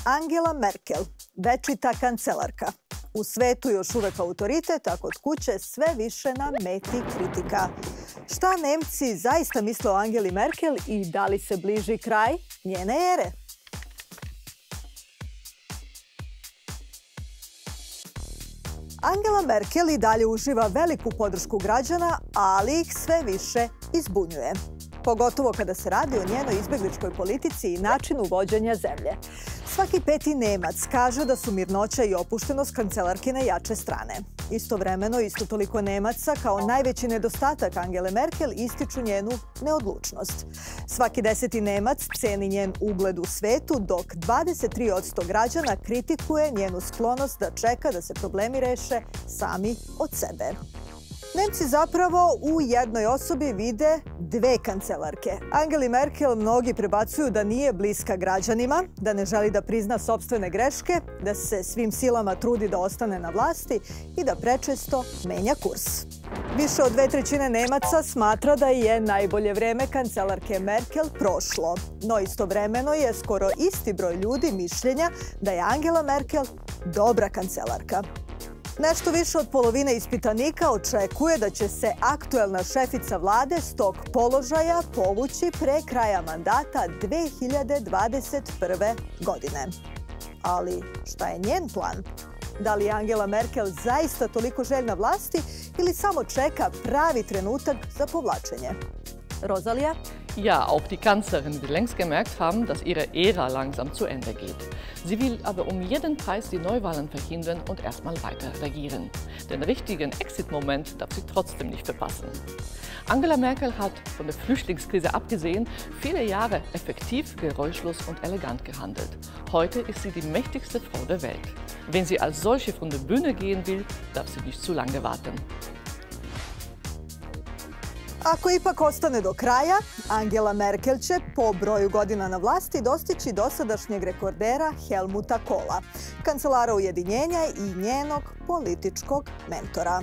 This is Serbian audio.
Angela Merkel, večita kancelarka. U svetu još uvek autoritet, a kod kuće sve više na meti kritika. Šta Nemci zaista misle o Angeli Merkel i da li se bliži kraj njene ere? Angela Merkel i dalje uživa veliku podršku građana, ali ih sve više izbunjuje. Pogotovo kada se radi o njenoj izbegličkoj politici i načinu vođenja zemlje. Svaki peti Nemac kaže da su mirnoća i opuštenost kancelarkine jače strane. Istovremeno, isto toliko Nemaca kao najveći nedostatak Angele Merkel ističu njenu neodlučnost. Svaki 10. Nemac ceni njen ugled u svetu, dok 23% građana kritikuje njenu sklonost da čeka da se problemi reše sami od sebe. Nemci zapravo u jednoj osobi vide dve kancelarke. Angeli Merkel mnogi prebacuju da nije bliska građanima, da ne želi da prizna sopstvene greške, da se svim silama trudi da ostane na vlasti i da prečesto menja kurs. Više od 2/3 Nemaca smatra da je najbolje vreme kancelarke Merkel prošlo. No istovremeno je skoro isti broj ljudi mišljenja da je Angela Merkel dobra kancelarka. Nešto više od polovine ispitanika očekuje da će se aktuelna šefica vlade s tog položaja povući pre kraja mandata 2021. godine. Ali šta je njen plan? Da li je Angela Merkel zaista toliko željna vlasti ili samo čeka pravi trenutak za povlačenje? Rosalija? Ja, auch die Kanzlerin will längst gemerkt haben, dass ihre Ära langsam zu Ende geht. Sie will aber um jeden Preis die Neuwahlen verhindern und erstmal weiter regieren. Den richtigen Exit-Moment darf sie trotzdem nicht verpassen. Angela Merkel hat von der Flüchtlingskrise abgesehen viele Jahre effektiv, geräuschlos und elegant gehandelt. Heute ist sie die mächtigste Frau der Welt. Wenn sie als solche von der Bühne gehen will, darf sie nicht zu lange warten. Ako ipak ostane do kraja, Angela Merkel će po broju godina na vlasti dostići dosadašnjeg rekordera Helmuta Kohla, kancelara ujedinjenja i njenog političkog mentora.